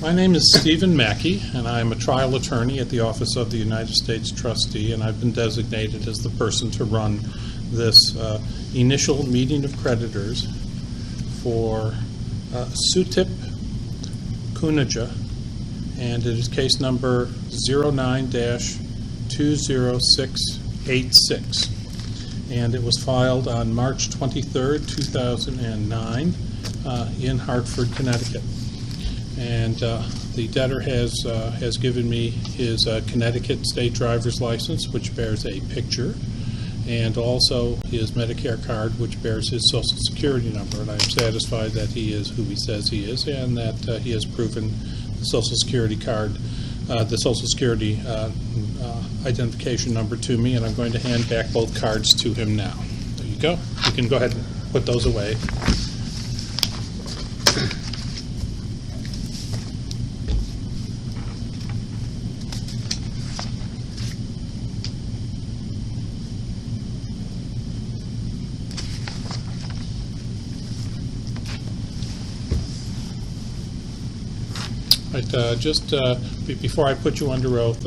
My name is Stephen Mackey, and I am a trial attorney at the Office of the United States Trustee, and I've been designated as the person to run this initial meeting of creditors for tuc.piyanun, and it is case number 09-20686. And it was filed on March 23rd, 2009 in Hartford, Connecticut. And the debtor has given me his Connecticut state driver's license, which bears a picture, and also his Medicare card, which bears his Social Security number. And I'm satisfied that he is who he says he is, and that he has proven the Social Security card, the Social Security identification number to me, and I'm going to hand back both cards to him now. There you go. You can go ahead and put those away. Before I put you under oath,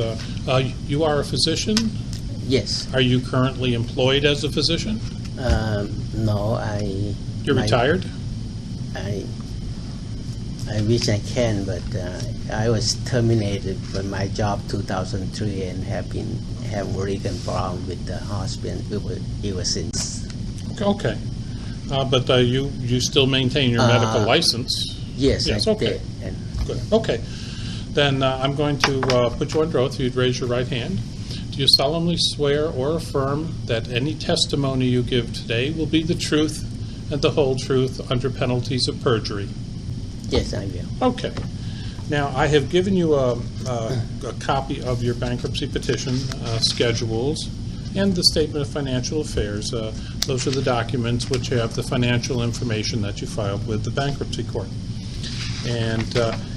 you are a physician? Yes. Are you currently employed as a physician? No, You're retired? I wish I can, but I was terminated from my job 2003 and have recent problem with the hospital ever since. Okay, but you still maintain your medical license? Yes, yes. I Okay. did. Good. Okay. Then I'm going to put you under oath. If you'd raise your right hand. Do you solemnly swear or affirm that any testimony you give today will be the truth and the whole truth under penalties of perjury? Yes, I will. Okay. Now, I have given you a copy of your bankruptcy petition schedules and the Statement of Financial Affairs. Those are the documents which have the financial information that you filed with the bankruptcy court. And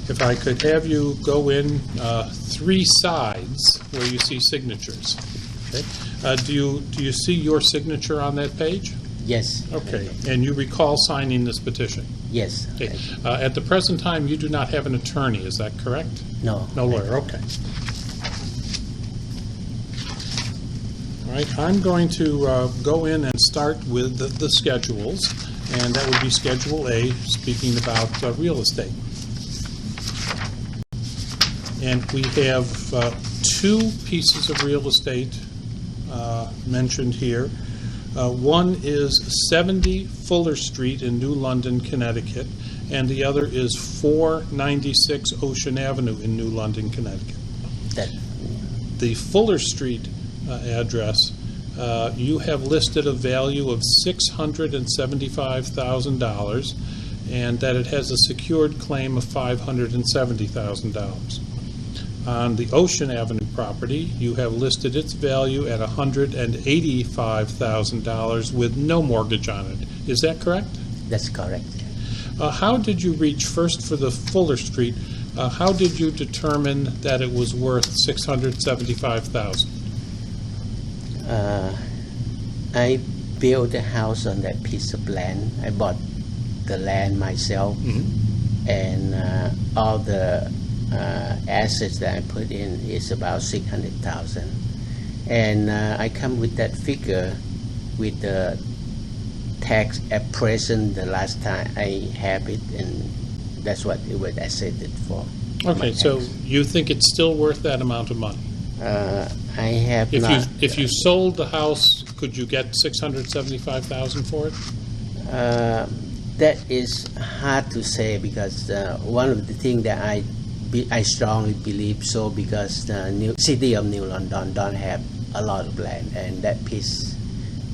if I could have you go in 3 sides where you see signatures. Okay. Do you see your signature on that page? Yes. Okay. And you recall signing this petition? Yes. Okay. At the present time, you do not have an attorney. Is that correct? No. No lawyer. Okay. All right. I'm going to go in and start with the schedules, and that would be Schedule A, speaking about real estate. And we have 2 pieces of real estate mentioned here. One is 70 Fuller Street in New London, Connecticut, and the other is 496 Ocean Avenue in New London, Connecticut. The Fuller Street address, you have listed a value of $675,000, and that it has a secured claim of $570,000. On the Ocean Avenue property, you have listed its value at $185,000 with no mortgage on it. Is that correct? That's correct. How did you reach, first for the Fuller Street, how did you determine that it was worth $675,000? I built a house on that piece of land. I bought the land myself, and all the assets that I put in is about $600,000, and I come with that figure with the tax at present. The last time I have it, and that's what it was assessed for. Okay, so you think it's still worth that amount of money? I have not. If you sold the house, could you get $675,000 for it? That is hard to say, because one of the things that I strongly believe so, because the city of New London don't have a lot of land, and that piece,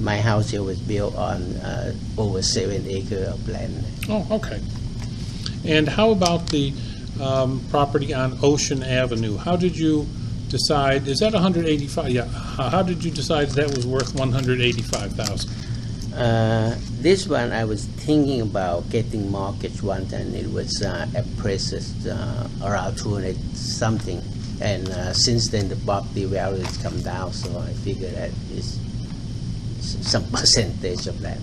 my house here was built on over 7 acres of land. Oh, okay. And how about the property on Ocean Avenue? How did you decide? Is that 185? Yeah. How did you decide that was worth 185,000? This one I was thinking about getting mortgage once, and it was appraised around 200 something, and since then the property value has come down, so I figured that is some percentage of that.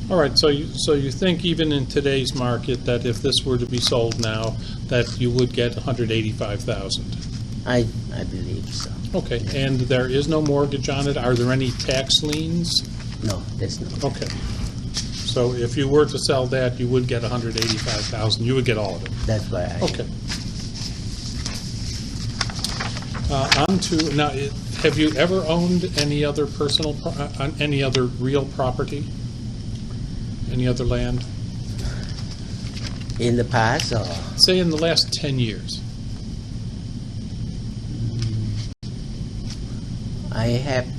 All right, so you think even in today's market that if this were to be sold now, that you would get $185,000? I believe so. Okay, and there is no mortgage on it? Are there any tax liens? No, there's no. Okay. So if you were to sell that, you would get $185,000. You would get all of it. That's why I. Okay. On to now. Have you ever owned any other any other real property? Any other land? In the past, or Say in the last 10 years.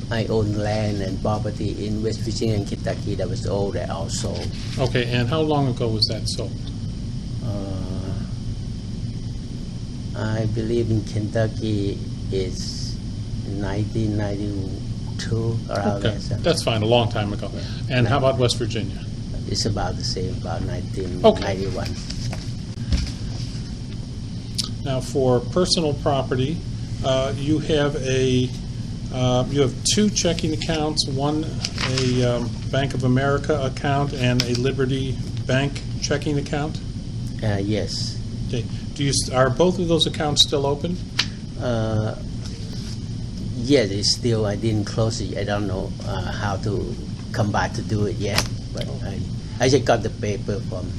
I own land and property in West Virginia and Kentucky that was old that also. Okay, and how long ago was that sold? I believe in Kentucky it's 1992 around Okay, that. that's fine, a long time ago. And how about West Virginia? It's about the same, about 1991. Now, for personal property, you have two checking accounts, one a Bank of America account and a Liberty Bank checking account. Yes. Okay. Are both of those accounts still open? Yes, it's still. I didn't close it. I don't know how to come back to do it yet. But I just got the paper from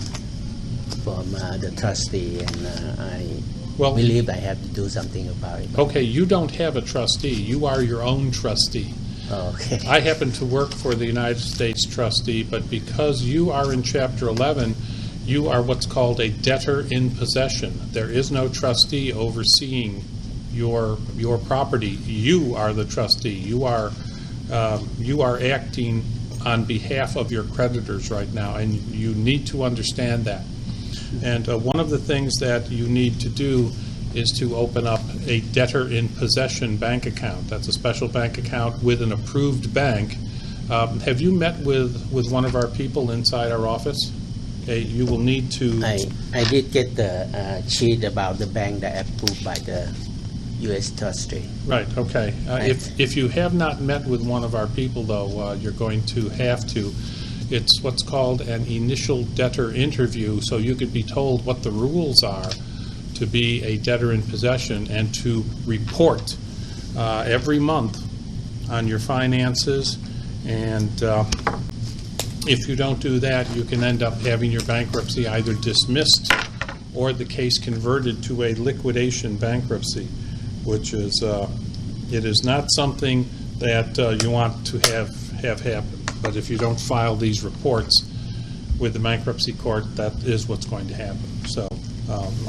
the trustee, and I believe I have to do something about it. Okay, you don't have a trustee. You are your own trustee. Okay. I happen to work for the United States trustee, but because you are in Chapter 11, you are what's called a debtor in possession. There is no trustee overseeing your property. You are the trustee. You are acting on behalf of your creditors right now, and you need to understand that. And one of the things that you need to do is to open up a debtor in possession bank account. That's a special bank account with an approved bank. Have you met with one of our people inside our office? Okay, you will need to. I did get the sheet about the bank that approved by the U.S. trustee. Right, okay. If you have not met with one of our people, though, you're going to have to. It's what's called an initial debtor interview, so you could be told what the rules are to be a debtor in possession and to report every month on your finances. And if you don't do that, you can end up having your bankruptcy either dismissed or the case converted to a liquidation bankruptcy, which is it is not something that you want to have happen. But if you don't file these reports with the bankruptcy court, that is what's going to happen. So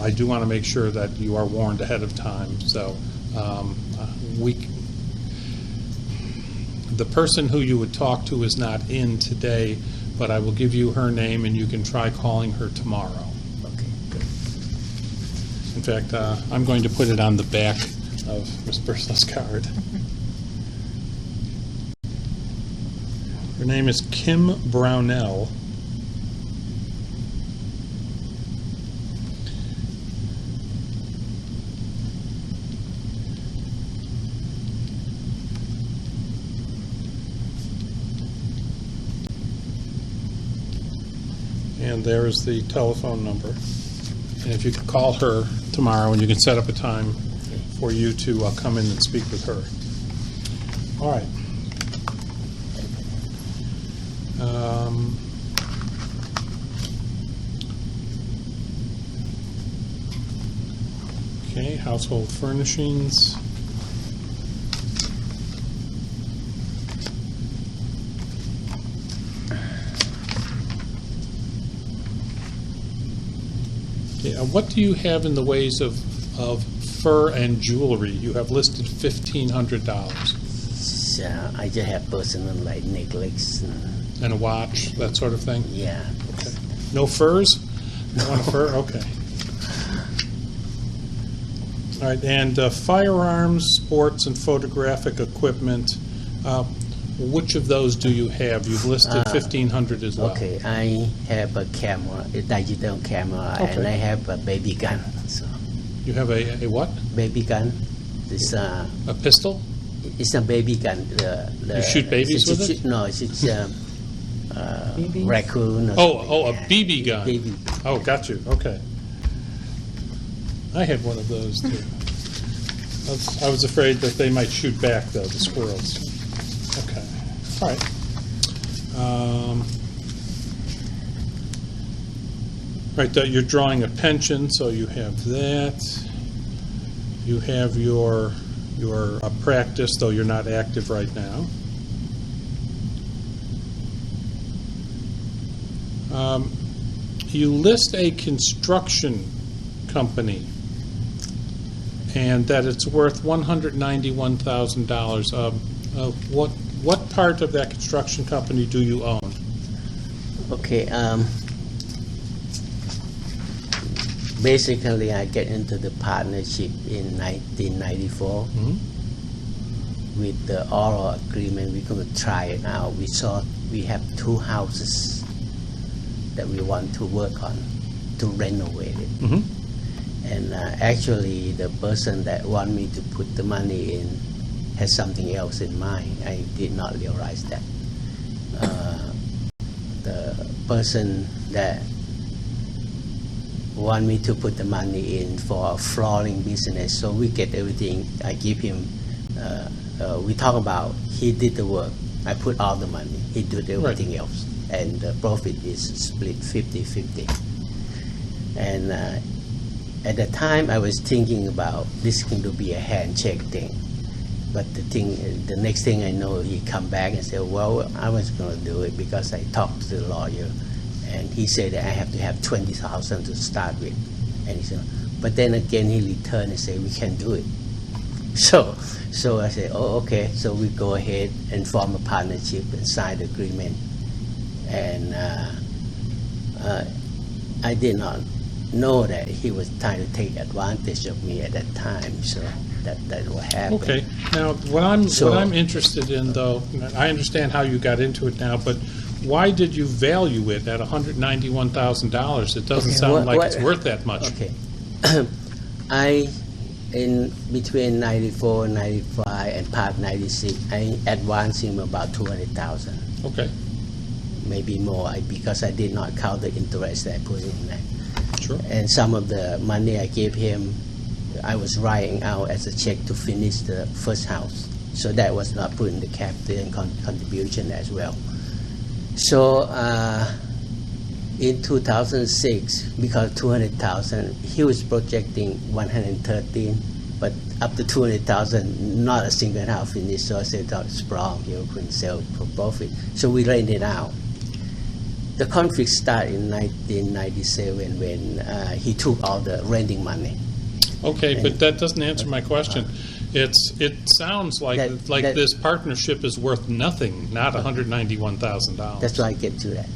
I do want to make sure that you are warned ahead of time. So the person who you would talk to is not in today, but I will give you her name, and you can try calling her tomorrow. Okay, good. In fact, I'm going to put it on the back of Ms. Burslow's card. Her name is Kim Brownell. And there is the telephone number. And if you could call her tomorrow, and you can set up a time for you to come in and speak with her. All right. Okay, household furnishings. Okay, what do you have in the ways of fur and jewelry? You have listed $1,500. So I just have personal like necklace And a watch, that sort of thing? Yeah. Okay. No furs? You want a fur? Okay. All right, and firearms, sports, and photographic equipment, which of those do you have? You've listed 1,500 as well. Okay, I have a camera, a digital camera, and I have a baby gun. So You have a what? baby gun. It's A pistol? it's a baby gun. You shoot babies with it? No, it's raccoon. Or Oh, a something. BB gun. BB. Oh, got you. Okay. I had one of those too. I was afraid that they might shoot back, though, the squirrels. Okay. All right. Right, you're drawing a pension, so you have that. You have your practice, though you're not active right now. You list a construction company, and that it's worth $191,000. What part of that construction company do you own? Okay. Basically, I get into the partnership in 1994 with the oral agreement. We're going to try it out. We saw we have 2 houses that we want to work on to renovate it. And actually, the person that want me to put the money in has something else in mind. I did not realize that. The person that want me to put the money in for a flooring business, so we get everything. I give him, we talk about, he did the work, I put all the money, he did everything else, and the profit is split 50-50. And at the time I was thinking about this is going to be a handshake thing, but the next thing I know, he come back and said, well, I was going to do it because I talked to the lawyer. And he said that I have to have 20,000 to start with, and he said, but then again he returned and said we can do it. So I said, oh, okay. So we go ahead and form a partnership and sign the agreement. And I did not know that he was trying to take advantage of me at that time. So that what happened. Okay. Now, what I'm interested in, though, I understand how you got into it now, but why did you value it at $191,000? It doesn't sound like it's worth that much. Okay. In between 94 and 95 and part 96, I advanced him about 200,000. Okay. Maybe more, because I did not count the interest that I put in there. Sure. And some of the money I gave him, I was writing out as a check to finish the first house. So that was not put in the capital and contribution as well. So in 2006, because 200,000, he was projecting 113, but up to 200,000, not a single house finished. So I said that's wrong. You couldn't sell for profit. So we rented it out. The conflict started in 1997 when he took all the renting money. Okay, And, but that doesn't answer my question. It sounds like this partnership is worth nothing, not $191,000. That's why I get to that.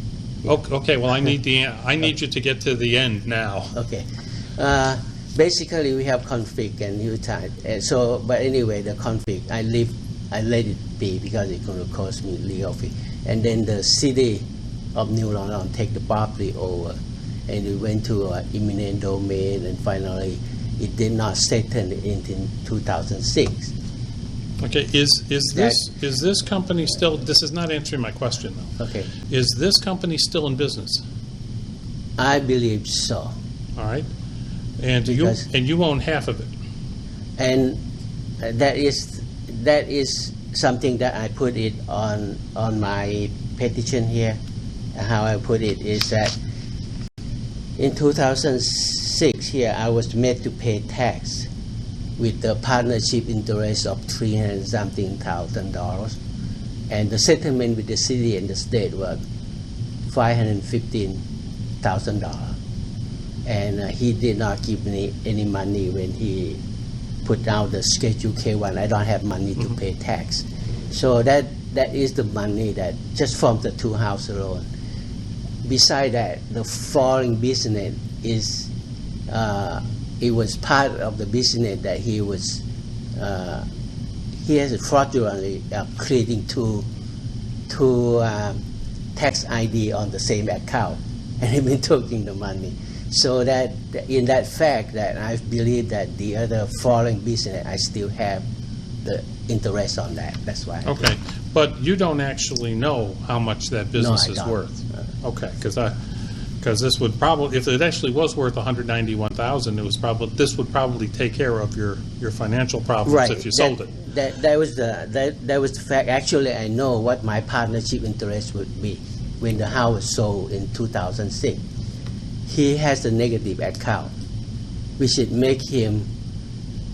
Okay. Well, I need you to get to the end now. Okay. Basically, we have conflict and new time. But anyway, the conflict, I let it be because it's going to cost me legal fee. And then the city of New London take the property over, and we went to eminent domain, and finally, it did not settle in 2006. Okay, is this company still? This is not answering my question, though. Okay. Is this company still in business? I believe so. All right, and you own half of it. And that is something that I put it on my petition here. How I put it is that in 2006 here I was made to pay tax with the partnership interest of $300,000, and the settlement with the city and the state was $515,000. And he did not give me any money when he put out the Schedule K1. I don't have money to pay tax. So that is the money that just from the 2 houses alone. Beside that, the flooring business is it was part of the business that he has fraudulently creating two tax ID on the same account, and he been taking the money. So that in that fact that I believe that the other flooring business I still have the interest on that. That's why. Okay, But you don't actually know how much that business is don't. worth. Okay, because this would probably, if it actually was worth $191,000, this would probably take care of your financial problems if you sold it. That was the fact. Actually, I know what my partnership interest would be when the house was sold in 2006. He has a negative account, which would make him,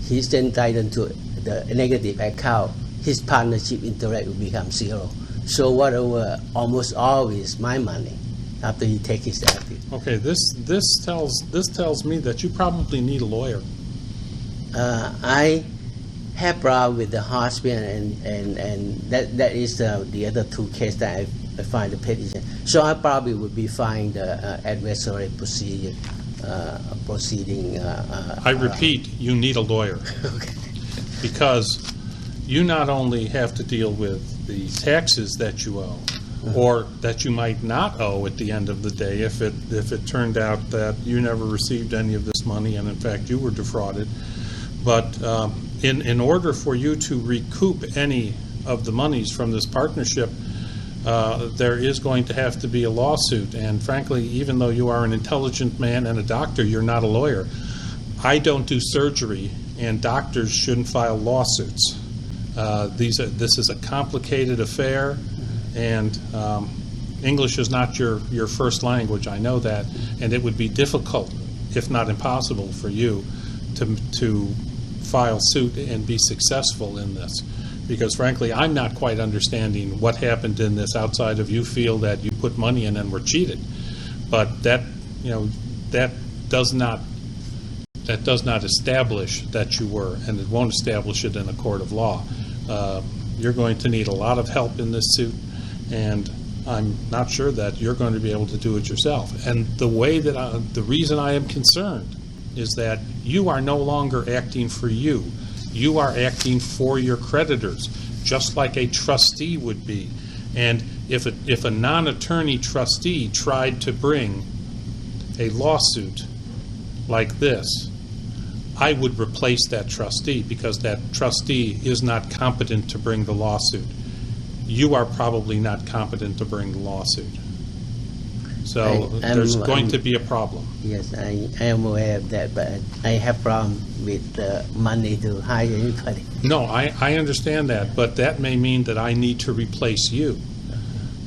he's entitled to the negative account. His partnership interest will become zero. So whatever, almost always my money after he takes his asset. Okay, this tells me that you probably need a lawyer. I have problem with the hospital, and that is the other two cases that I find the petition. So I probably would be filing the adversary proceeding. I repeat, you need a lawyer. Okay. Because you not only have to deal with the taxes that you owe, or that you might not owe at the end of the day if it turned out that you never received any of this money and in fact you were defrauded. But in order for you to recoup any of the monies from this partnership, there is going to have to be a lawsuit. And frankly, even though you are an intelligent man and a doctor, you're not a lawyer. I don't do surgery, and doctors shouldn't file lawsuits. This is a complicated affair, and English is not your first language. I know that, and it would be difficult, if not impossible, for you to file suit and be successful in this. Because frankly, I'm not quite understanding what happened in this outside of you feel that you put money in and were cheated. But that does not establish that you were, and it won't establish it in a court of law. You're going to need a lot of help in this suit, and I'm not sure that you're going to be able to do it yourself. And the reason I am concerned is that you are no longer acting for you. You are acting for your creditors, just like a trustee would be. And if a non-attorney trustee tried to bring a lawsuit like this, I would replace that trustee, because that trustee is not competent to bring the lawsuit. You are probably not competent to bring the lawsuit. So there's going to be a problem. Yes, I am aware of that, but I have problem with the money to hire anybody. No, I understand that, but that may mean that I need to replace you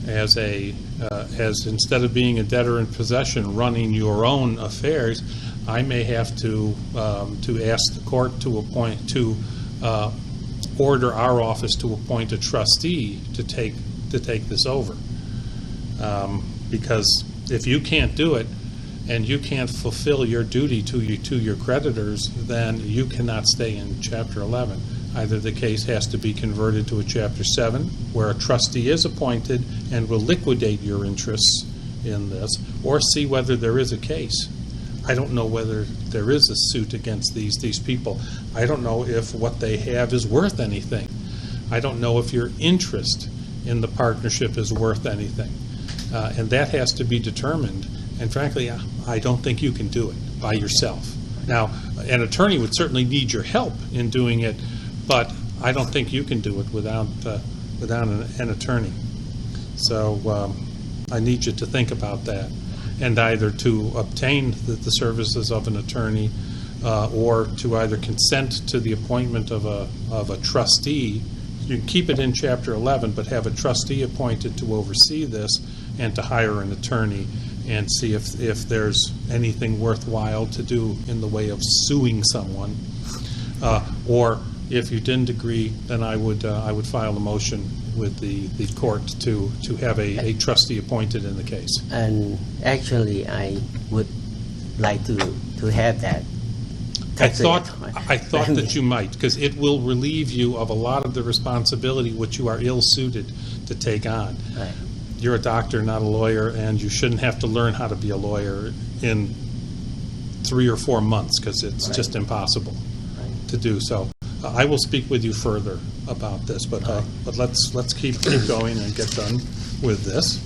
as instead of being a debtor in possession running your own affairs. I may have to ask the court to order our office to appoint a trustee to take this over. Because if you can't do it and you can't fulfill your duty to your creditors, then you cannot stay in Chapter 11. Either the case has to be converted to a Chapter 7, where a trustee is appointed and will liquidate your interests in this, or see whether there is a case. I don't know whether there is a suit against these people. I don't know if what they have is worth anything. I don't know if your interest in the partnership is worth anything. And that has to be determined. And frankly, I don't think you can do it by yourself. Now, an attorney would certainly need your help in doing it, but I don't think you can do it without an attorney. So I need you to think about that, and either to obtain the services of an attorney or to either consent to the appointment of a trustee. You can keep it in Chapter 11, but have a trustee appointed to oversee this and to hire an attorney and see if there's anything worthwhile to do in the way of suing someone. Or if you didn't agree, then I would file a motion with the court to have a trustee appointed in the case. And actually, I would like to have that. I thought that you might, because it will relieve you of a lot of the responsibility which you are ill-suited to take on. Right. You're a doctor, not a lawyer, and you shouldn't have to learn how to be a lawyer in 3 or 4 months, because it's just impossible to do so. I will speak with you further about this, but let's keep going and get done with this.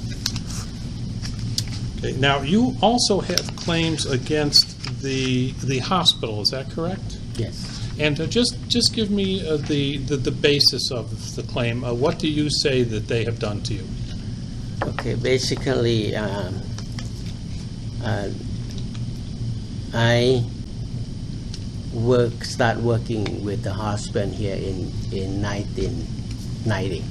Okay, now, you also have claims against the hospital, is that correct? Yes. And just give me the basis of the claim. What do you say that they have done to you? Okay, basically, I start working with the husband here in 1990.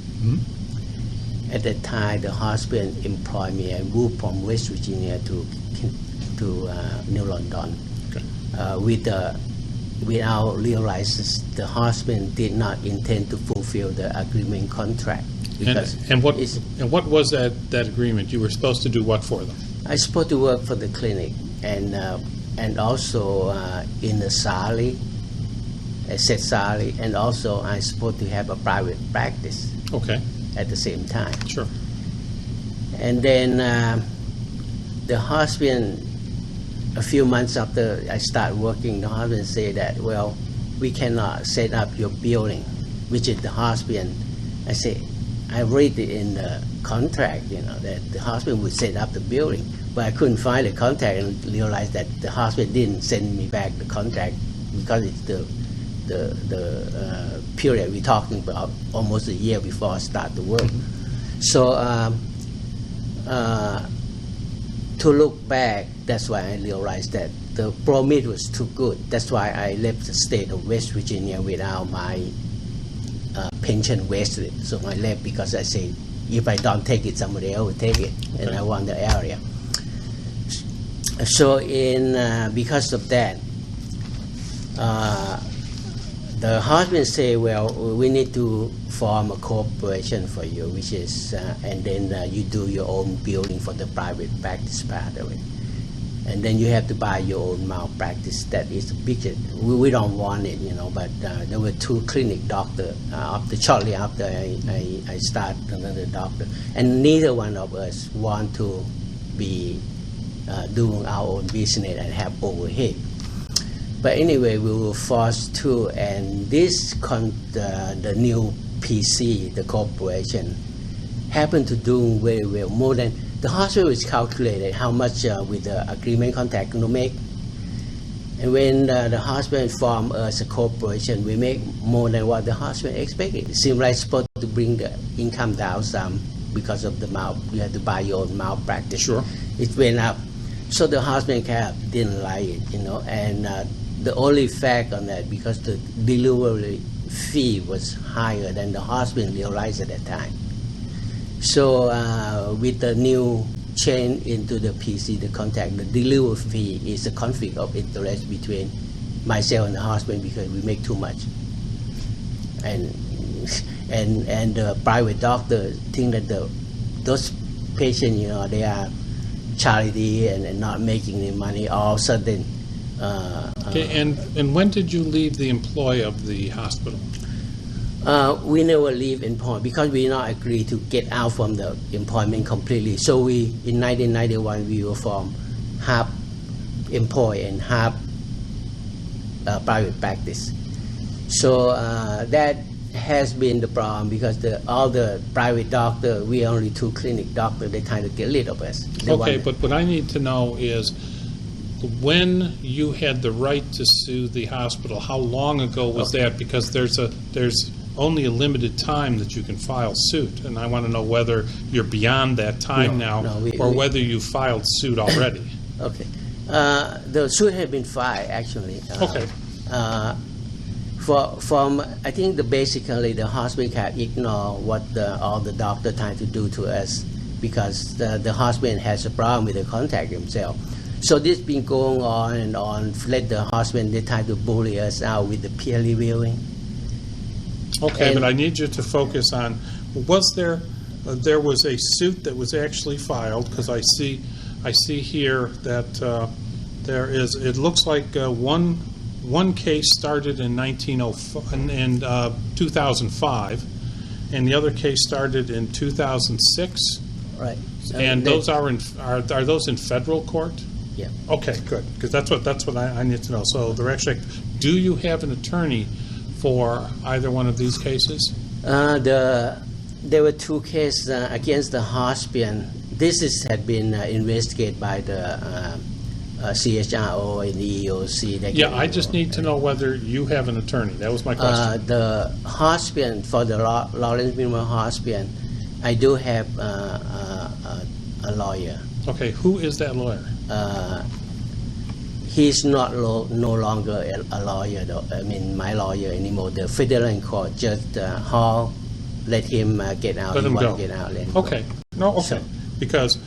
At that time, the husband employed me. I moved from West Virginia to New London. Okay. Without realizing the husband did not intend to fulfill the agreement contract. And what was that agreement? You were supposed to do what for them? I was supposed to work for the clinic and also in the salary, set salary, and also I was supposed to have a private practice. Okay. At the same time. Sure. And then the husband, a few months after I start working, the husband said that, well, we cannot set up your building, which is the husband. I said, I read it in the contract, that the husband would set up the building, but I couldn't find the contract and realized that the husband didn't send me back the contract because it's the period we're talking about, almost a year before I start the work. So to look back, that's why I realized that the promise was too good. That's why I left the state of West Virginia without my pension vested. So I left because I said, if I don't take it, somebody else will take it, and I want the area. So because of that, the husband said, well, we need to form a corporation for you, which is, and then you do your own building for the private practice part of it. And then you have to buy your own malpractice. That is a big, we don't want it, but there were 2 clinic doctors shortly after I started another doctor. And neither one of us want to be doing our own business and have overhead. But anyway, we were forced to, and the new PC, the corporation, happened to do very well, more than the hospital is calculated how much with the agreement contract to make. And when the hospital formed as a corporation, we make more than what the hospital expected. It seemed like it's supposed to bring the income down some because of the you have to buy your own malpractice. Sure. It went up. So the hospital didn't like it, and the only fact on that, because the delivery fee was higher than the hospital realized at that time. So with the new change into the PC, the contract, the delivery fee is a conflict of interest between myself and the hospital because we make too much. And the private doctor think that those patients, they are charity and not making any money. All of a sudden. Okay, and when did you leave the employ of the hospital? We never leave employment because we not agree to get out from the employment completely. So in 1991 we were from half employee and half private practice. So that has been the problem because all the private doctor, we are only 2 clinic doctors, they kind of get rid of us. Okay, but what I need to know is when you had the right to sue the hospital, how long ago was that? Because there's only a limited time that you can file suit, and I want to know whether you're beyond that time or whether you filed suit already. Okay. The suit had been filed, actually. Okay. From I think basically the hospital can ignore what all the doctor trying to do to us because the hospital has a problem with the contract himself. So this been going on and on. Let the hospital, they try to bully us out with the peer reviewing. Okay, but I need you to focus on, was there was a suit that was actually filed, because I see here that there is, it looks like one case started in 2005, and the other case started in 2006. Right. And those are those in federal court? Yeah. Okay, good, because that's what I need to know. So they're actually, do you have an attorney for either one of these cases? There were 2 cases against the hospital. This had been investigated by the CHRO and EEOC. Yeah, I just need to know whether you have an attorney. That was my question. The husband, for the Lawrence Minimal husband, I do have a lawyer. Okay, who is that lawyer? He's not no longer a lawyer, though. I mean, my lawyer anymore. The federal court just Hall let him get out. Let him go. Get out. Let him Okay. No, okay. So- Because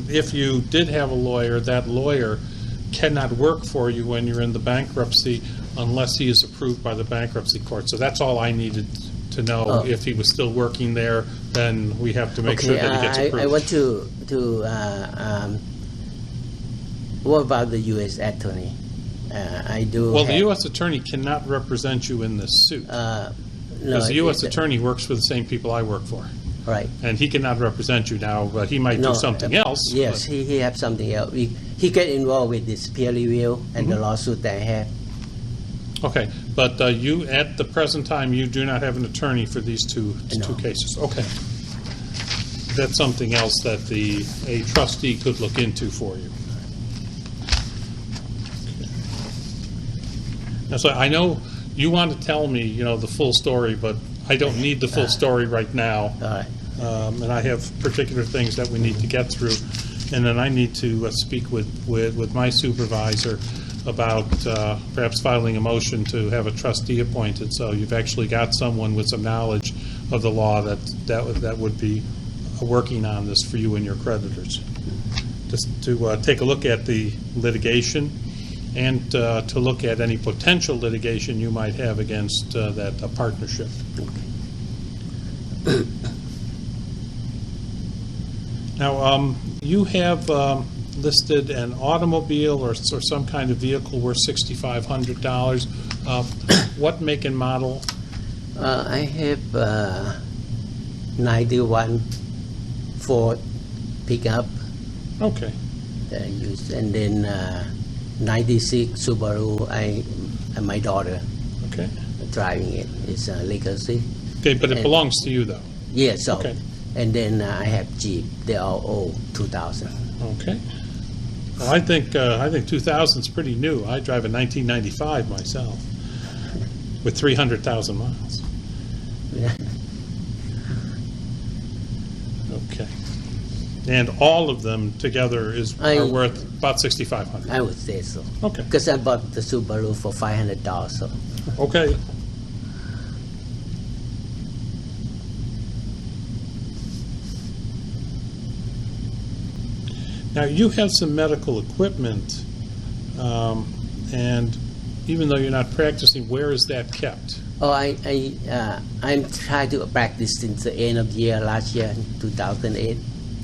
if you did have a lawyer, that lawyer cannot work for you when you're in the bankruptcy unless he is approved by the bankruptcy court. So that's all I needed to know. Oh. If he was still working there, then we have to make sure that he gets approved. I want to what about the U.S. attorney? I do. Well, the have, U.S. attorney cannot represent you in this suit. no, Because the U.S. attorney works for the same people I work for. Right. And he cannot represent you now, but he might No, do something else. Yes, he have something else. He get involved with this peer review and the lawsuit that I have. Okay, but you, at the present time, you do not have an attorney for these two No. cases. Okay. That's something else that a trustee could look into for you. Now, so I know you want to tell me, the full story, but I don't need the full story right now. All right. And I have particular things that we need to get through. And then I need to speak with my supervisor about perhaps filing a motion to have a trustee appointed. So you've actually got someone with some knowledge of the law that would be working on this for you and your creditors. Just to take a look at the litigation and to look at any potential litigation you might have against that partnership. Now, you have listed an automobile or some kind of vehicle worth $6,500. What make and model? I have 91 Ford pickup Okay. that I use, and then 96 Subaru. And my daughter Okay. driving it. It's a legacy. Okay, but it And- belongs to you, though. Yeah, so. Okay. And then I have Jeep. They're all old, 2000. Okay. Well, I think 2000 is pretty new. I drive a 1995 myself with 300,000 miles. Okay. And all of them together are worth about $6,500. I would say so. Okay. Because I bought the Subaru for $500. So. Okay. Now, you have some medical equipment, and even though you're not practicing, where is that kept? Oh, I'm trying to practice since the end of the year, last year, 2008.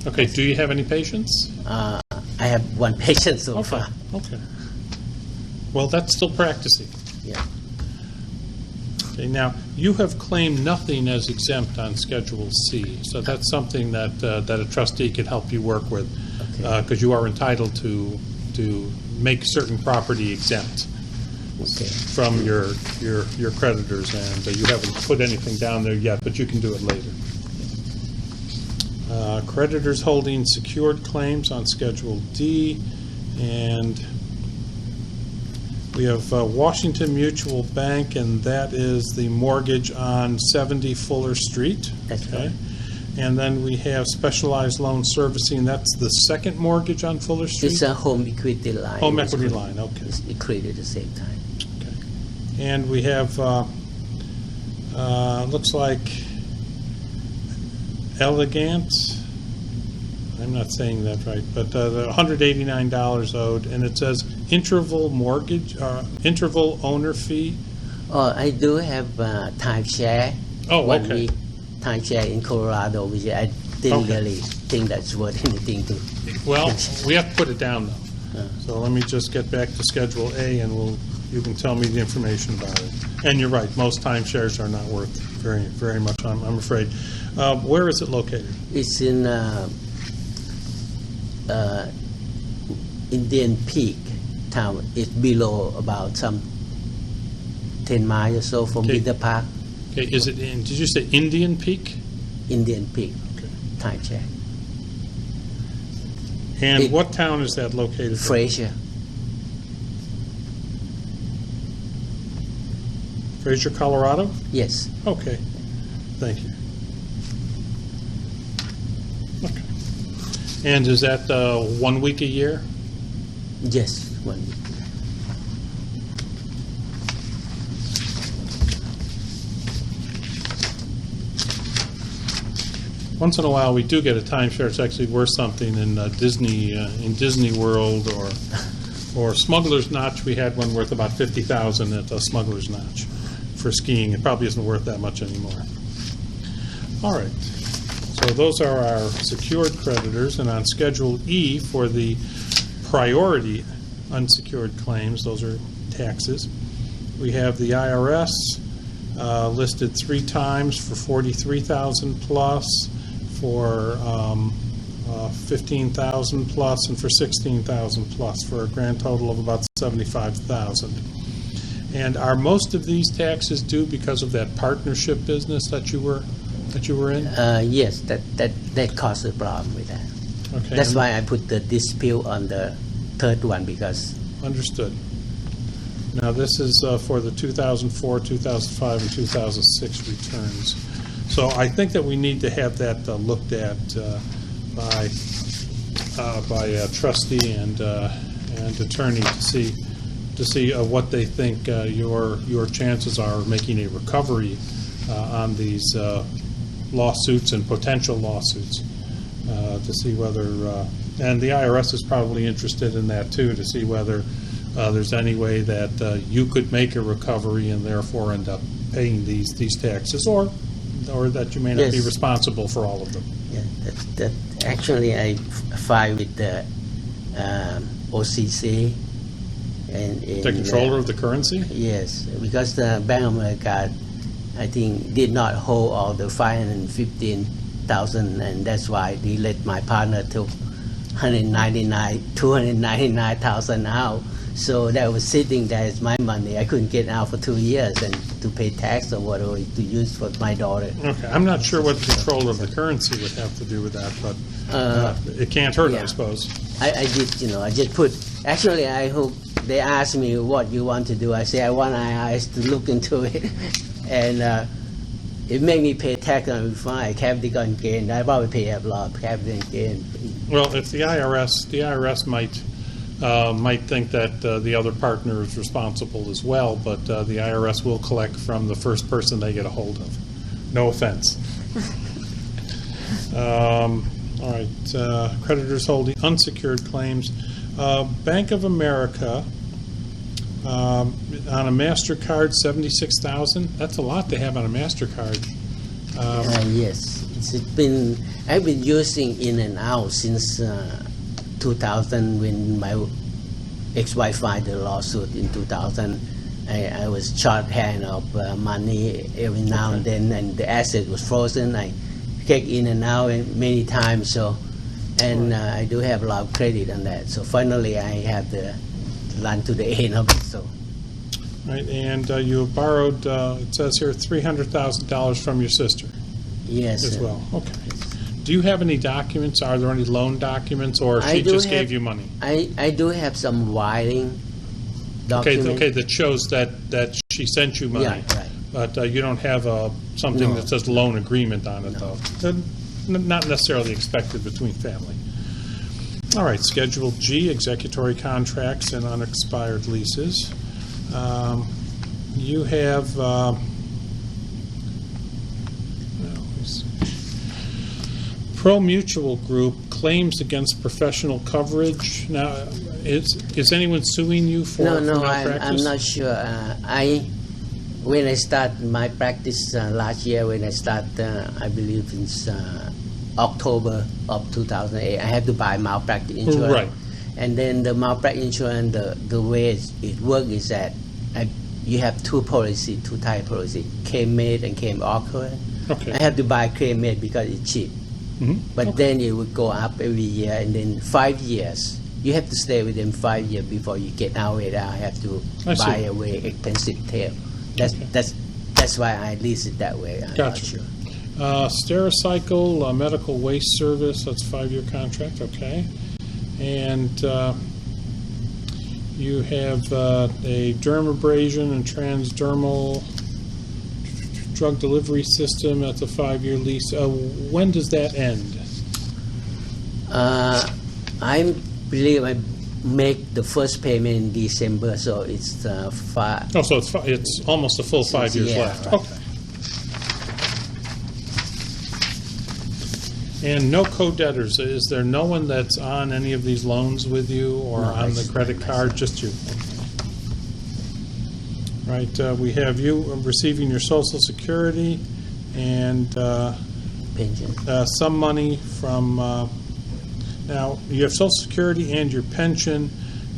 Okay, do you have any patients? I have one patient so Okay, far. okay. Well, that's still practicing. Yeah. Okay, now, you have claimed nothing as exempt on Schedule C, so that's something that a trustee can help you work with, because you are entitled to make certain property exempt Okay. from your creditors, and you haven't put anything down there yet, but you can do it later. Creditors holding secured claims on Schedule D, and we have Washington Mutual Bank, and that is the mortgage on 70 Fuller Street. That's Okay. right. And then we have Specialized Loan Servicing, that's the second mortgage on Fuller Street? It's a home equity line. Home equity line, okay. It's equity at the same time. Okay. And we have, looks like Elegant, I'm not saying that right, but the $189 owed, and it says interval mortgage, interval owner fee. Oh, I do have timeshare. Oh, 1 okay. week timeshare in Colorado, which I didn't Okay. really think that's worth anything to. Well, we have to put it down, though. So let me just get back to Schedule A, and you can tell me the information about it. And you're right, most timeshares are not worth very, very much, I'm afraid. Where is it located? It's in Indian Peak town. It's below about some 10 miles or so from Okay. Winter Park. Okay, is it in, did you say Indian Peak? Indian Peak Okay. timeshare. And what town is that located in? Fraser. Fraser, Colorado? Yes. Okay, thank you. Okay. And is that 1 week a year? Yes. 1 week. Once in a while, we do get a timeshare. It's actually worth something in Disney World or Smuggler's Notch. We had one worth about $50,000 at Smuggler's Notch for skiing. It probably isn't worth that much anymore. All right. So those are our secured creditors, and on Schedule E for the priority unsecured claims, those are taxes. We have the IRS listed 3 times for $43,000 plus, for $15,000 plus, and for $16,000 plus, for a grand total of about $75,000. And are most of these taxes due because of that partnership business that you were in? Yes, that caused a problem with that. Okay. That's why I put the dispute on the third one, because. Understood. Now this is for the 2004, 2005, and 2006 returns. So I think that we need to have that looked at by a trustee and attorney to see what they think your chances are of making a recovery on these lawsuits and potential lawsuits, to see whether and the IRS is probably interested in that too, to see whether there's any way that you could make a recovery and therefore end up paying these taxes, or that you may not be Yes. responsible for all of them. Yeah, that actually I filed with the OCC and The controller of the currency? Yes, because the Bank of America, I think, did not hold all the 515,000, and that's why they let my partner took 299,000 out. So that was sitting there as my money. I couldn't get out for 2 years and to pay tax or whatever to use for my daughter. Okay, I'm not sure what the controller of the currency would have to do with that, but it can't hurt, yeah. I suppose. I did, I just put. Actually, I hope they asked me what you want to do. I say I want IRS to look into it, and it made me pay tax on it fine. Capital and gain. I probably pay a lot of capital and gain. Well, if the IRS might think that the other partner is responsible as well, but the IRS will collect from the first person they get a hold of. No offense. All right. Creditors holding unsecured claims. Bank of America, on a MasterCard, $76,000. That's a lot to have on a MasterCard. Yes, I've been using in and out since 2000 when my ex-wife filed the lawsuit in 2000. I was shorthand of money every now and then, and the asset was frozen. I check in and out many times, so I do have a lot of credit on that. So finally, I have to run to the end of it. So. Right, and you borrowed, it says here, $300,000 from your sister. Yes. As well. Okay. Do you have any documents? Are there any loan documents, or she just gave you money? I do have some wiring documents. Okay, that shows that she sent you money. Yeah, right. But you don't have something No. that says loan agreement on it, though. Not necessarily expected between family. All right, Schedule G, executory contracts and unexpired leases. You have... Pro Mutual Group claims against professional coverage. Now, is anyone suing you for malpractice? I'm not sure. When I start my practice last year, I believe it's October of 2008, I had to buy malpractice insurance. Right. And then the malpractice insurance, the way it works is that you have two type policy, claim-made and claim-occurred. Okay. I have to buy claim-made because it's cheap. Mm-hmm. But then it would go up every year, and then 5 years. You have to stay with them 5 years before you get out of it. I have to buy a very expensive tail. That's why I lease it that way. I'm not Gotcha. sure. Stericycle, medical waste service, that's a 5-year contract, okay. And you have a dermabrasion and transdermal drug delivery system, that's a 5-year lease. When does that end? I believe I make the first payment in December, so it's five. Oh, so it's almost a full 5 years Yeah, left. right. Okay. And no co-debtors. Is there no one that's on any of these loans with you or No, on the it's credit card? myself. Just you? Right. We have you receiving your Social Security and Pension. some money from, now, you have Social Security and your pension,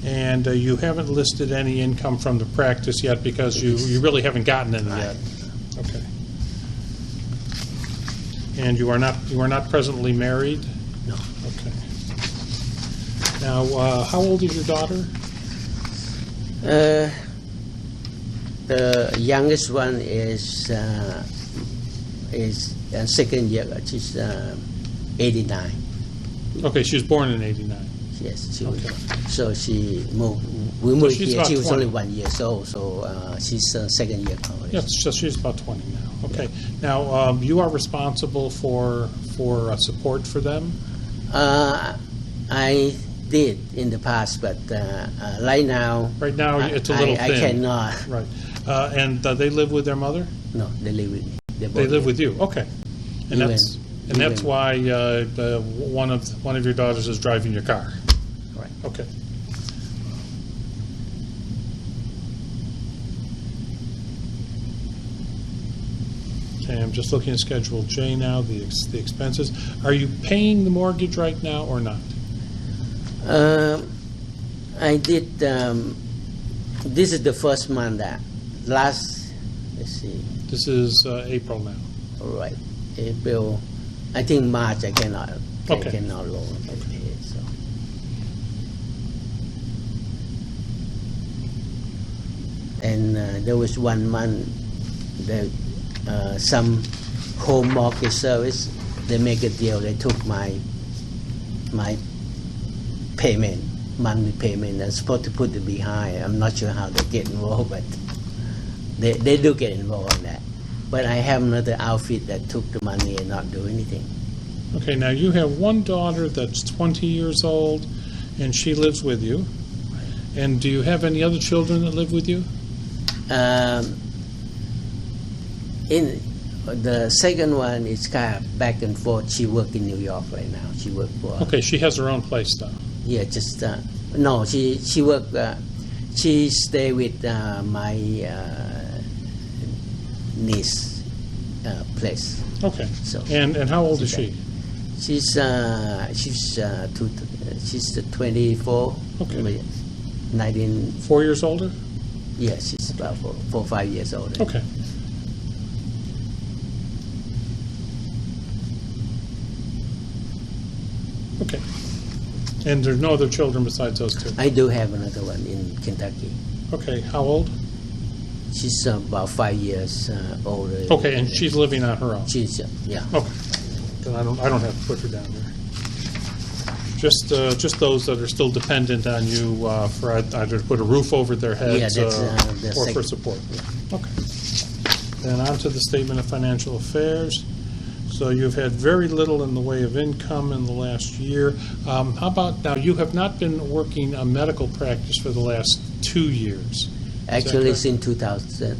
and you haven't listed any income from the practice yet because you really haven't gotten any yet. Okay. And you are not presently married? No. Okay. Now, how old is your daughter? The youngest one is second year. She's 89. Okay, she was born in '89. Yes, she Okay. was. So she moved. We moved she's here. about She was 20. only 1 year old. So she's second year college. Yes, so she's about 20 now. Okay. Now, you are responsible for support for them? I did in the past, but right now. Right now, it's a little I thin. cannot. Right. And they live with their mother? No, they live with me. They live with you. Okay. And Even- that's even- why one of your daughters is driving your car. Right. Okay. Okay, I'm just looking at Schedule J now, the expenses. Are you paying the mortgage right now or not? I did. This is the first month that let's see. This is April now. All right, April. I think March I cannot. Okay. I cannot loan. Okay. So. And there was 1 month that some home mortgage service, they make a deal. They took my payment, monthly payment. I'm supposed to put it behind. I'm not sure how they get involved, but they do get involved in that. But I have another outfit that took the money and not do anything. Okay, now you have one daughter that's 20 years old, and she lives with you. And do you have any other children that live with you? In the second one is kind of back and forth. She work in New York right now. She work for Okay, she has her own place though. yeah, just no. She work. She stay with my niece place. Okay. So And how old is she? she's 24. Okay. 19. 4 years older? Yeah, she's about 4 or 5 years older. Okay. Okay. And there's no other children besides those two? I do have another one in Kentucky. Okay, how old? She's about 5 years older. Okay, and she's living on her own? She's yeah. Okay. Then I don't have to put her down there. Just those that are still dependent on you for either to put a roof over their heads Yeah, that's, the or for second. support. Okay. Then on to the statement of financial affairs. So you've had very little in the way of income in the last year. How about now? You have not been working a medical practice for the last 2 years. Actually, correct? since 2000,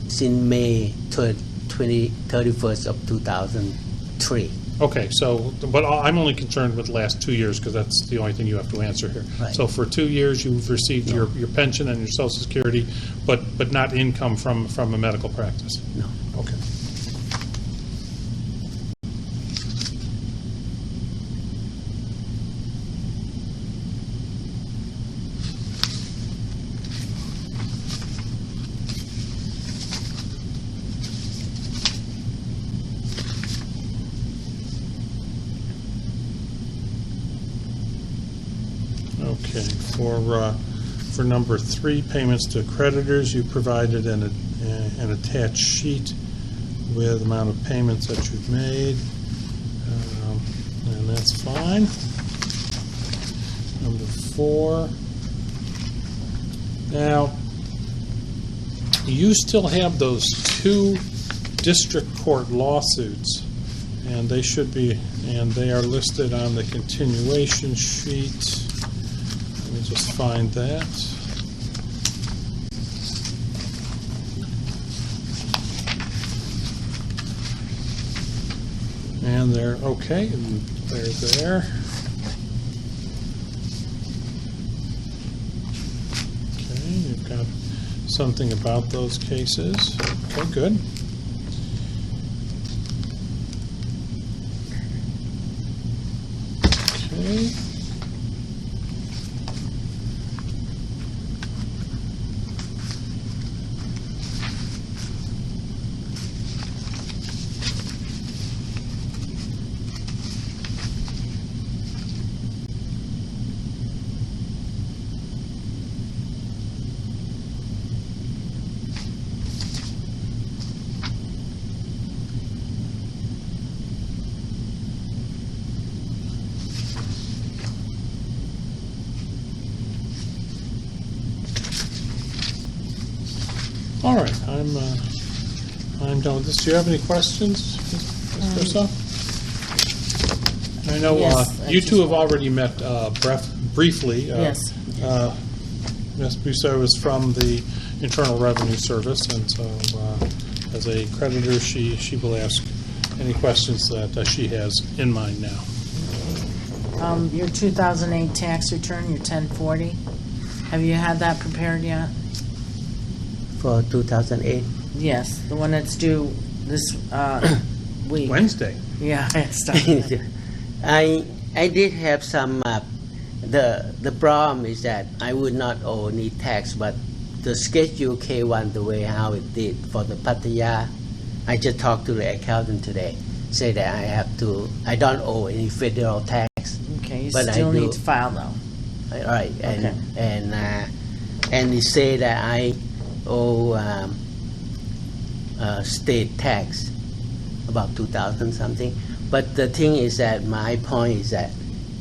since May 31st of 2003. Okay, so, but I'm only concerned with the last 2 years because that's the only thing you have to answer here. Right. So for 2 years, you've received your pension and your Social Security, but not income from a medical practice? No. Okay. Okay, for number 3, payments to creditors, you provided an attached sheet with the amount of payments that you've made, and that's fine. Number 4. Now, you still have those 2 district court lawsuits, and they should be, and they are listed on the continuation sheet. Let me just find that. And they're okay, and they're there. Okay, you've got something about those cases. Okay, good. Okay. All right, I'm done with this. Do you have any questions, Ms. Russo? I know Yes, you two have already met briefly. Yes. Ms. Busso is from the Internal Revenue Service, and so as a creditor, she will ask any questions that she has in mind now. Your 2008 tax return, your 1040, have you had that prepared yet? For 2008. Yes, the one that's due this week. Wednesday. Yeah, I started. I did have some. The problem is that I would not owe any tax, but the Schedule K1, the way how it did for the Pattaya, I just talked to the accountant today, say that I don't owe any federal tax. Okay, you But still I do. need to file though. Right, Okay. and he say that I owe state tax about 2,000 something. But the thing is that my point is that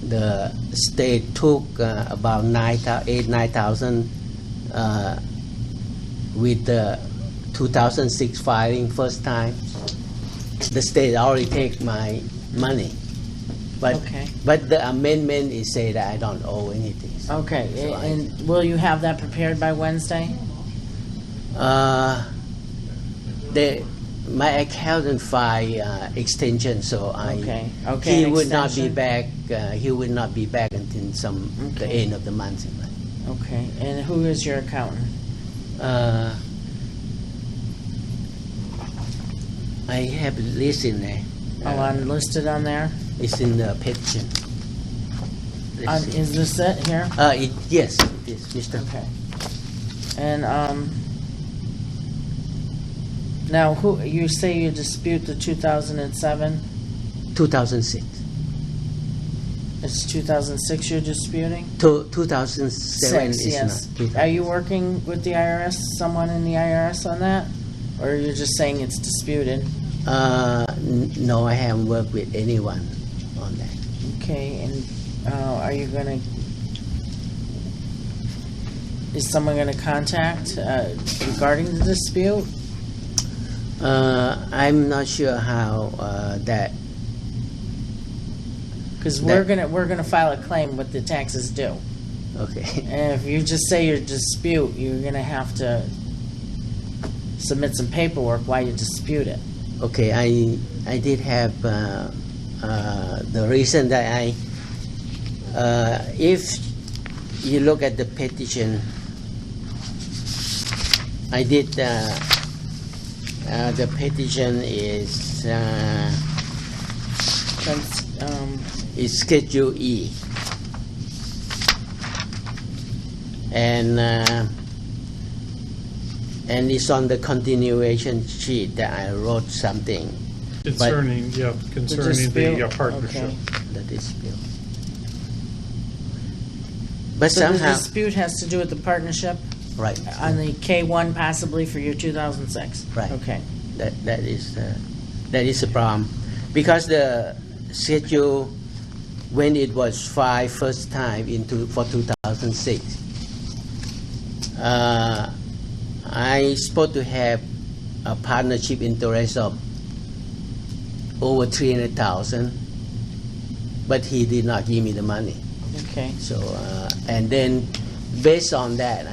the state took about 9,000 with the 2006 filing first time. The state already take my money, but Okay. but the amendment is say that I don't owe anything. Okay, So and will you have that prepared by Wednesday? My accountant file extension, so Okay, he an would not be extension. back. He would not be back until the Okay. end of the month. Okay, and who is your accountant? I have a list in there. Listed on there? It's in the petition. Let's see. Is this it here? Yes, it is, Mr. Okay. And, now, you say you dispute the 2007? 2006. It's 2006 you're disputing? 2007 Six, is yes. not. 2000. Are you working with the IRS, someone in the IRS on that? Or you're just saying it's disputed? No, I haven't worked with anyone on that. Okay, and are you gonna, is someone gonna contact regarding the dispute? I'm not sure how that. Because That- we're gonna file a claim with the taxes due. Okay. And if you just say your dispute, you're gonna have to submit some paperwork why you dispute it. Okay, I did have the reason that if you look at the petition, I did the petition is Schedule E, and it's on the continuation sheet that I wrote something. Concerning the dispute? partnership. Okay. The dispute. But So the somehow, dispute has to do with the partnership right, on the K1 possibly for your 2006? Right. Okay. that is a problem, because the schedule when it was filed first time for 2006, I supposed to have a partnership interest of over 300,000, but he did not give me the money. Okay. So and then based on that,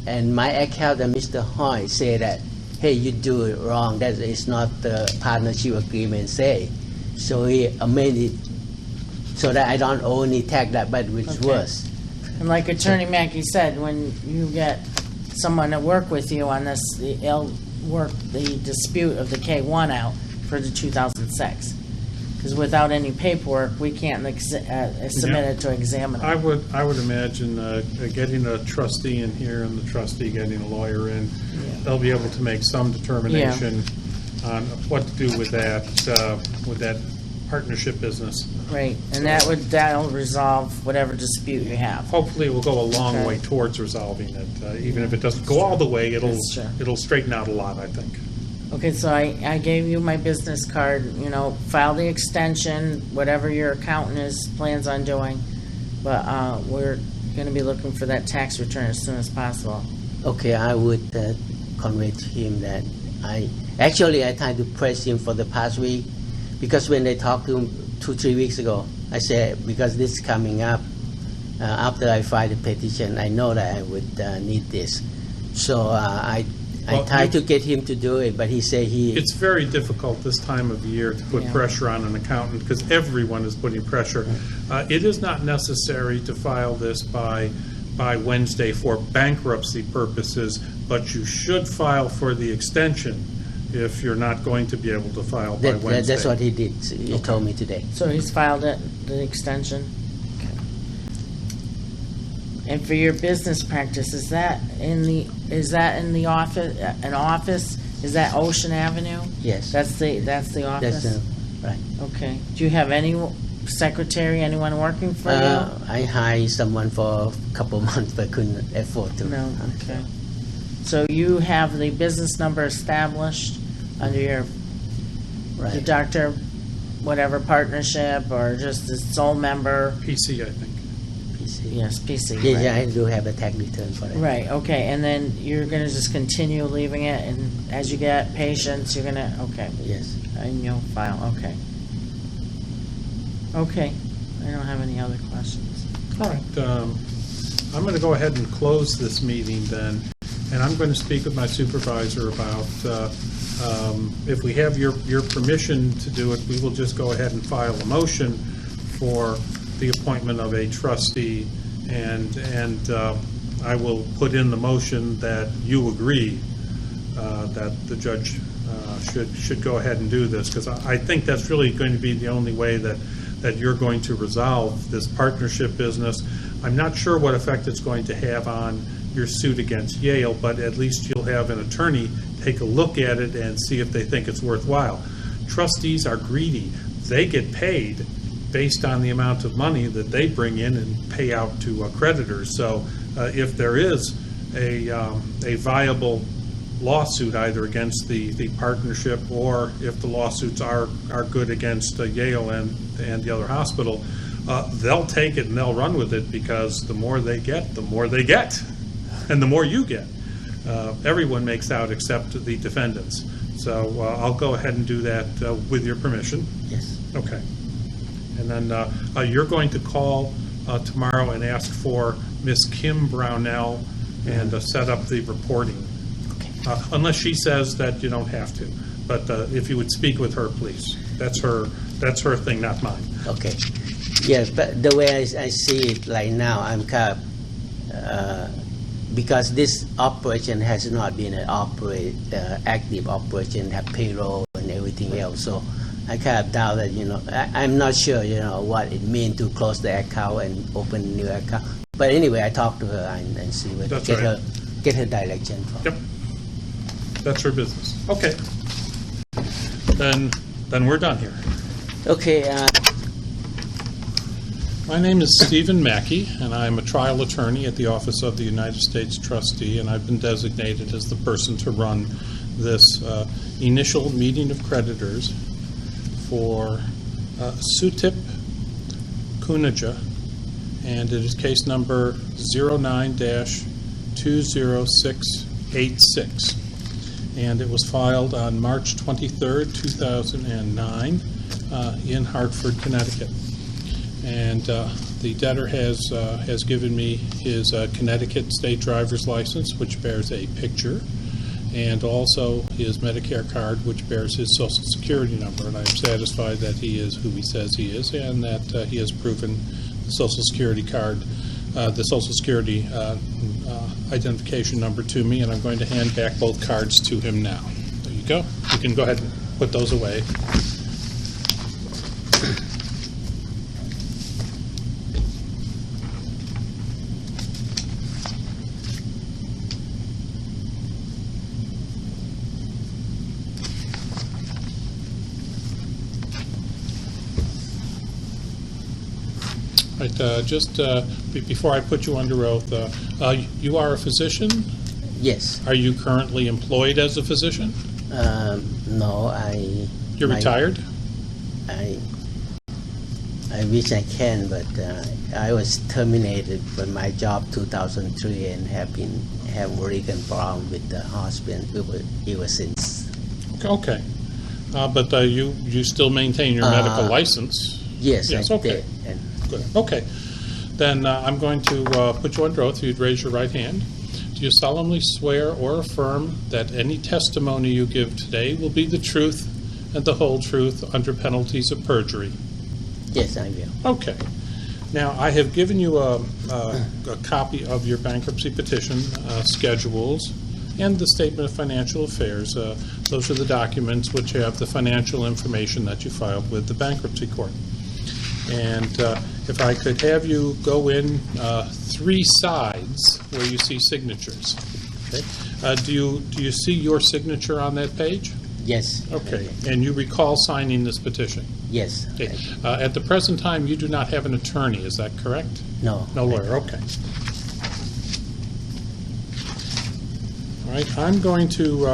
and my accountant, Mr. Hoy, said that, hey, you do it wrong. That is not the partnership agreement say. So he amended it so that I don't owe any tax that, but which Okay. worse. And like Attorney Mackey said, when you get someone to work with you on this, they'll work the dispute of the K-1 out for the 2006. Because without any paperwork, we can't submit it to examiner. I would imagine getting a trustee in here and the trustee getting a lawyer in, they'll be able to make some determination on what to do with that partnership business. Right, and that'll resolve whatever dispute you have. Hopefully, it will go a long Okay. way towards resolving it. Even if it doesn't go all the way, That's true. it'll straighten out a lot, I think. Okay, so I gave you my business card, file the extension, whatever your accountant plans on doing. But we're gonna be looking for that tax return as soon as possible. Okay, I would convey to him that I tried to press him for the past week, because when they talked to him 2-3 weeks ago, I said, because this is coming up, after I file the petition, I know that I would need this. So I tried to get him to do it, but he said It's very difficult this time of year to put Yeah. pressure on an accountant because everyone is putting pressure. It is not necessary to file this by Wednesday for bankruptcy purposes, but you should file for the extension if you're not going to be able to file by Wednesday. That's what he did. He told me today. So he's filed it, the extension? And for your business practice, is that in the office, an office? Is that Ocean Avenue? Yes. That's the office? That's right. Okay. Do you have any secretary, anyone working for you? I hired someone for a couple months, but couldn't afford to. No, okay. So you have the business number established under your, the Right. doctor, whatever partnership, or just the sole member? PC, I think. PC. Yes, PC, Yeah, right. yeah, I do have a tax return for that. Right, okay, and then you're gonna just continue leaving it, and as you get patients, you're gonna, okay, Yes. and you'll file, okay. Okay, I don't have any other questions. All right. I'm going to go ahead and close this meeting then, and I'm going to speak with my supervisor about if we have your permission to do it, we will just go ahead and file a motion for the appointment of a trustee, and I will put in the motion that you agree that the judge should go ahead and do this, because I think that's really going to be the only way that you're going to resolve this partnership business. I'm not sure what effect it's going to have on your suit against Yale, but at least you'll have an attorney take a look at it and see if they think it's worthwhile. Trustees are greedy. They get paid based on the amount of money that they bring in and pay out to creditors. So if there is a viable lawsuit either against the partnership, or if the lawsuits are good against Yale and the other hospital, they'll take it and they'll run with it, because the more they get, and the more you get. Everyone makes out except the defendants. So I'll go ahead and do that with your permission. Yes. Okay. And then you're going to call tomorrow and ask for Miss Kim Brownell and set up the reporting. Unless she says that you don't have to. But if you would speak with her, please. That's her thing, not mine. Okay. Yes, but the way I see it right now, I'm kind of, because this operation has not been an active operation, have payroll and everything else. So I kind of doubt that, I'm not sure, what it means to close the account and open a new account. But anyway, I talked to her and see what, That's get right. her direction from. Yep. That's her business. Okay. Then we're done here. Okay. My name is Stephen Mackey, and I'm a trial attorney at the Office of the United States Trustee, and I've been designated as the person to run this initial meeting of creditors for tuc.piyanun, and it is case number 09-206 86. And it was filed on March 23rd, 2009, in Hartford, Connecticut. And the debtor has given me his Connecticut state driver's license, which bears a picture, and also his Medicare card, which bears his Social Security number. And I am satisfied that he is who he says he is, and that he has proven the Social Security card, the Social Security identification number to me, and I'm going to hand back both cards to him now. There you go. You can go ahead and put those away. Right, before I put you under oath, you are a physician? Yes. Are you currently employed as a physician? No, You're retired? I wish I can, but I was terminated from my job 2003 and have working problem with the hospital ever since. Okay. But you still maintain your medical license? Yes, Yes, I okay. did. And Good. Okay. Then I'm going to put you under oath. If you'd raise your right hand. Do you solemnly swear or affirm that any testimony you give today will be the truth and the whole truth under penalties of perjury? yes, I will. Okay. Now, I have given you a copy of your bankruptcy petition schedules and the Statement of Financial Affairs. Those are the documents which have the financial information that you filed with the bankruptcy court. And if I could have you go in 3 sides where you see signatures. Okay. Do you see your signature on that page? Yes. Okay. And you recall signing this petition? Yes. Okay. At the present time, you do not have an attorney, is that correct? No. No lawyer, okay. All right, I'm going to